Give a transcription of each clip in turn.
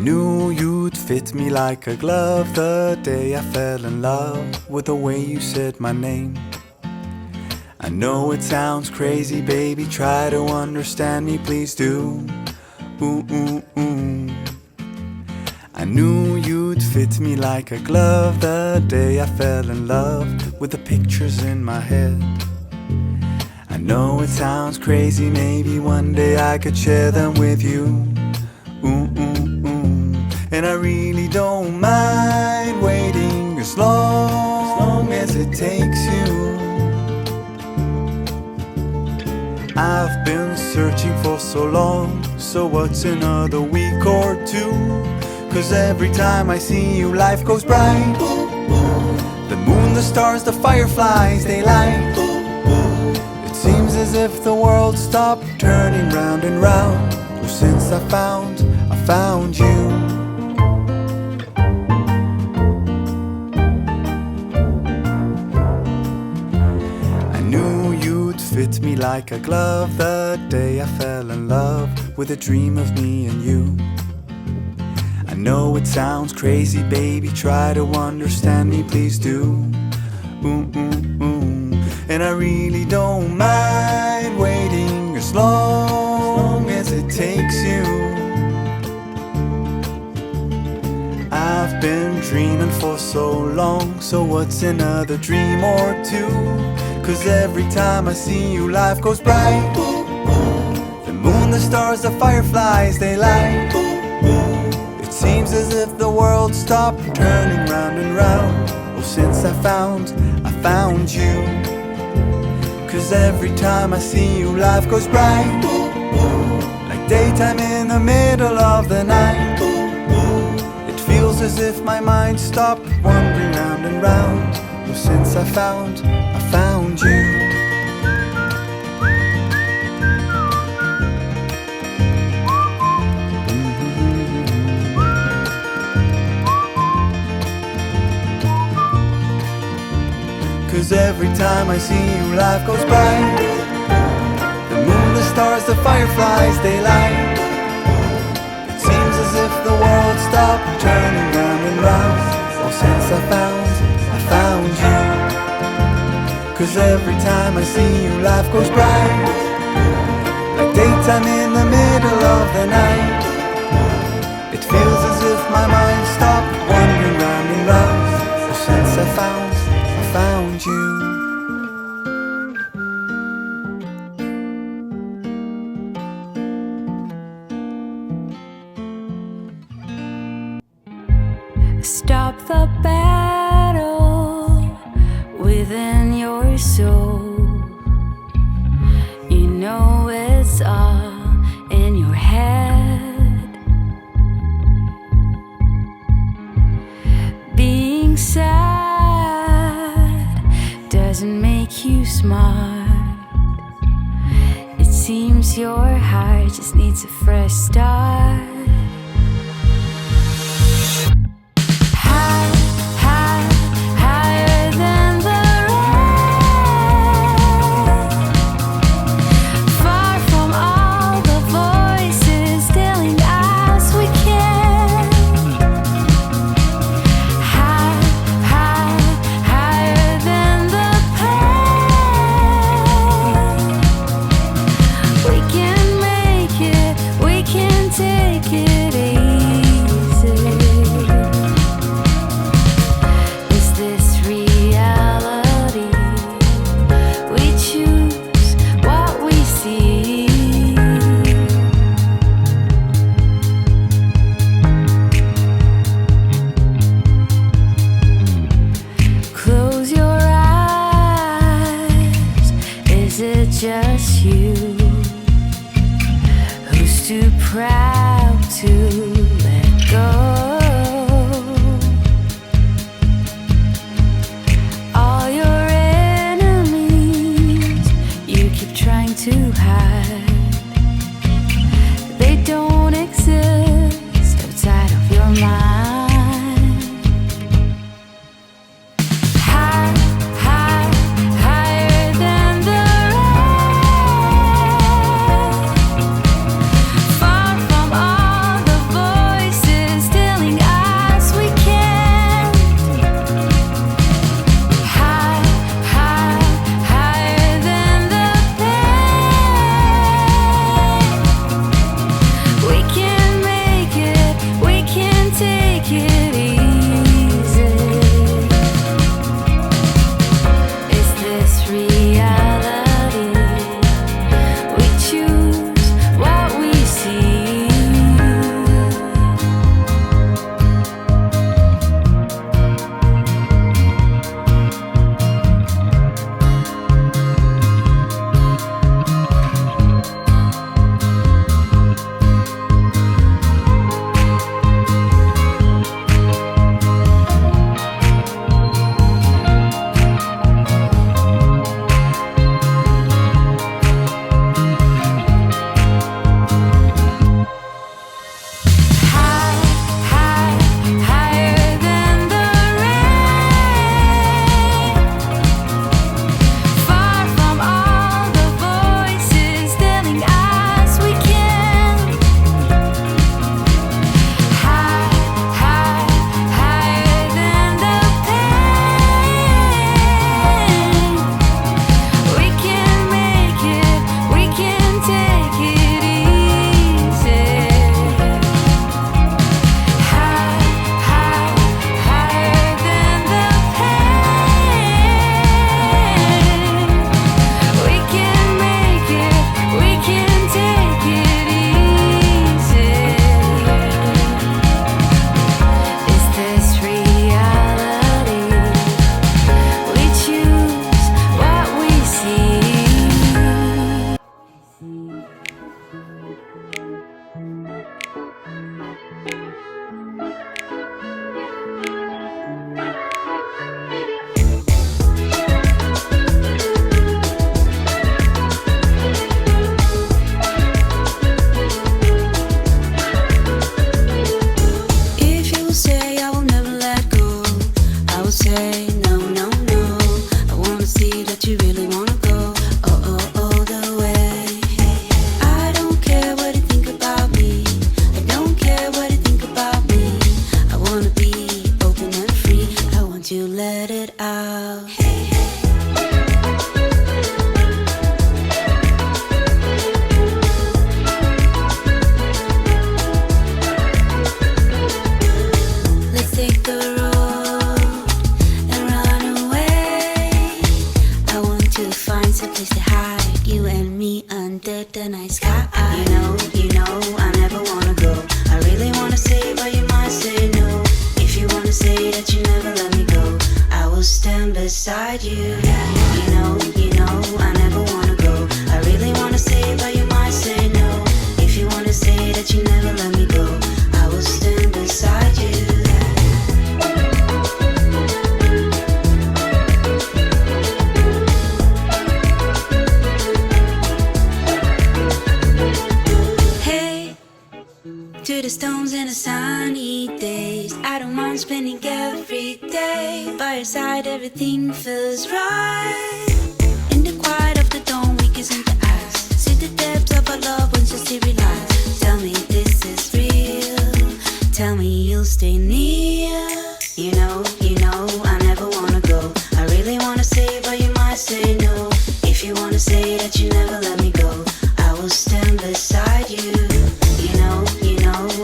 knew you'd fit me like a glove the day I fell in love with the way you said my name. I know it sounds crazy, baby, try to understand me, please do. Ooh, ooh, ooh. I knew you'd fit me like a glove the day I fell in love with the pictures in my head. I know it sounds crazy, maybe one day I could share them with you. Ooh, ooh, ooh. And I really don't mind waiting as long as it takes you. I've been searching for so long, so what's another week or two? 'Cause every time I see you, life goes bright. The moon, the stars, the fireflies, they light. It seems as if the world stopped turning round and round. Well, since I found you. I knew you'd fit me like a glove the day I fell in love with a dream of me and you. I know it sounds crazy, baby, try to understand me, please do. Ooh, ooh, ooh. And I really don't mind waiting as long as it takes you. I've been dreaming for so long, so what's another dream or two? 'Cause every time I see you, life goes bright. The moon, the stars, the fireflies, they light. It seems as if the world stopped turning round and round. Well, since I found you. 'Cause every time I see you, life goes bright. Like daytime in the middle of the night. It feels as if my mind stopped wandering round and round. Well, since I found you. 'Cause every time I see you, life goes bright. The moon, the stars, the fireflies, they light. It seems as if the world stopped turning round and round. Oh, since I found you. 'Cause every time I see you, life goes bright. Like daytime in the middle of the night. It feels as if my mind stopped wandering round and round. Oh, since I found you. Stop the battle within your soul. You know it's all in your head. Being sad doesn't make you smart. It seems your heart just needs a fresh start. Take it. see that you really wanna go all the way. I don't care what you think about me. I don't care what you think about me. I wanna be open and free. I want you to let it out. Let's take the road and run away. I want to find some place to hide, you and me under the night sky. You know, I never wanna go. I really wanna say, but you might say no. If you wanna say that you never let me go, I will stand beside you. You know, I never wanna go. I really wanna say, but you might say no. If you wanna say that you never let me go, I will stand beside you. Hey, to the stones and the sunny days, I don't mind spending every day by your side. Everything feels right. In the quiet of the dawn, we kiss in the eyes. See the depths of our love once you see realize. Tell me this is real. Tell me you'll stay near. You know, I never wanna go. I really wanna say, but you might say no. If you wanna say that you never let me go, I will stand beside you. You know,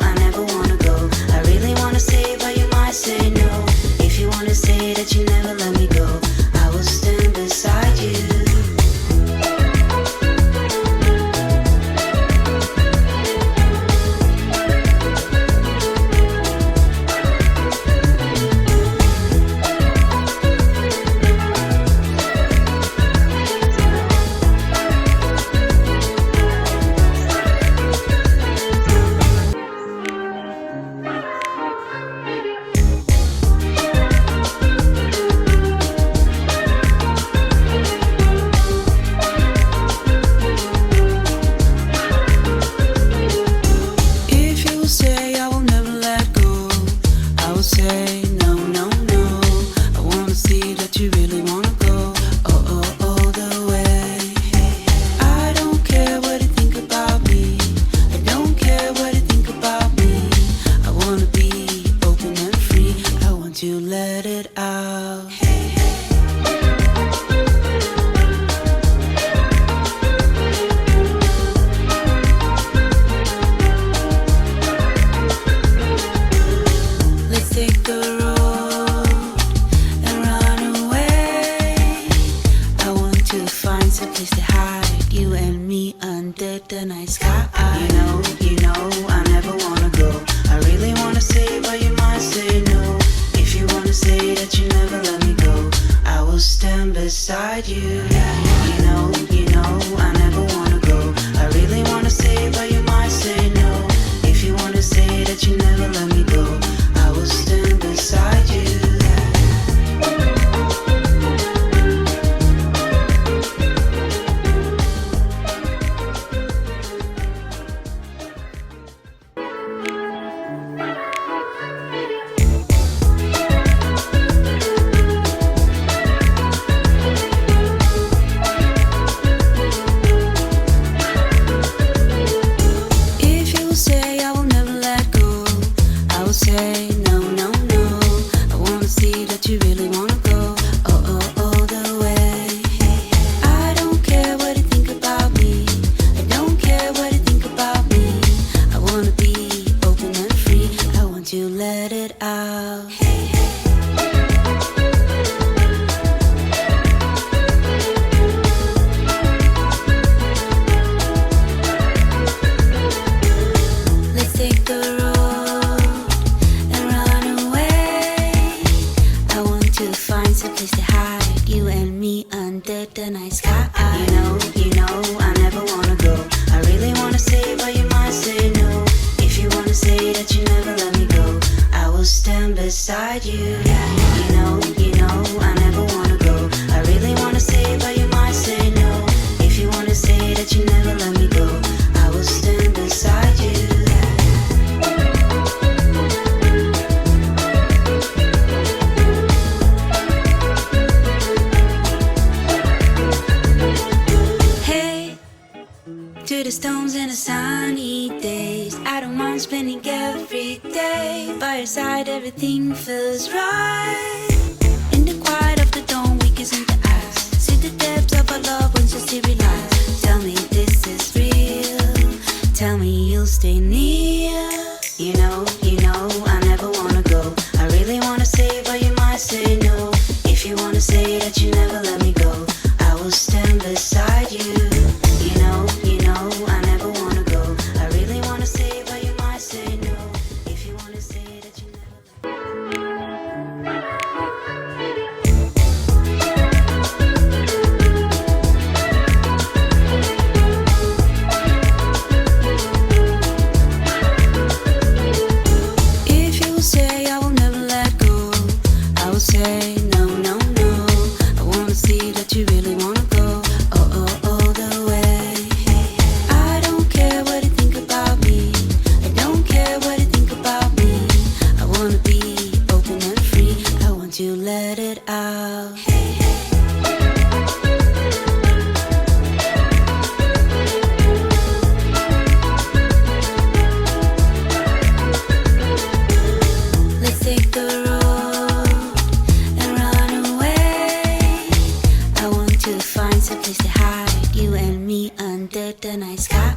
I never wanna go. I really wanna say, but you might say no. If you wanna say that you never let me go, I will stand beside you. If you say I will never let go, I will say no, no, no. I wanna see that you really wanna go all the way. I don't care what you think about me. I don't care what you think about me. I wanna be open and free. I want you to let it out. Let's take the road and run away. I want to find some place to hide, you and me under the night sky. You know, I never wanna go. I really wanna say, but you might say no. If you wanna say that you never let me go, I will stand beside you. You know, I never wanna go. I really wanna say, but you might say no. If you wanna say that you never let me go, I will stand beside you. If you say I will never let go, I will say no, no, no. I wanna see that you really wanna go all the way. I don't care what you think about me. I don't care what you think about me. I wanna be open and free. I want you to let it out. Let's take the road and run away. I want to find some place to hide, you and me under the night sky. You know, I never wanna go. I really wanna say, but you might say no. If you wanna say that you never let me go, I will stand beside you. You know, I never wanna go. I really wanna say, but you might say no. If you wanna say that you never let me go, I will stand beside you. to the stones and the sunny days. I don't mind spending every day by your side. Everything feels right. In the quiet of the dawn, we kiss into eyes. See the depths of our love once you see realize. Tell me this is real. Tell me you'll stay near. You know, I never wanna go. I really wanna say, but you might say no. If you wanna say that you never let me go, I will stand beside you. You know, I never wanna go. I really wanna say, but you might say no. If you wanna say that you never If you say I will never let go, I will say no, no, no. I wanna see that you really wanna go. All the way. I don't care what you think about me. I don't care what you think about me. I wanna be open and free. I want to let it out. Let's take the road and run away. I want to find some place to hide, you and me under the night sky.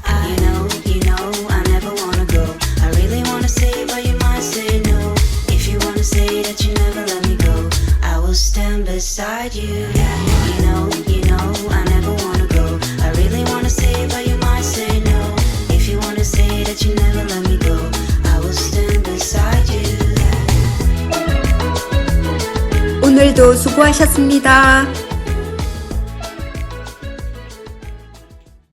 You know, I never wanna go. I really wanna say, but you might say no. If you wanna say that you never let me go, I will stand beside you. You know, I never wanna go. I really wanna say, but you might say no. If you wanna say that you never let me go, I will stand beside you. 오늘도 수고하셨습니다.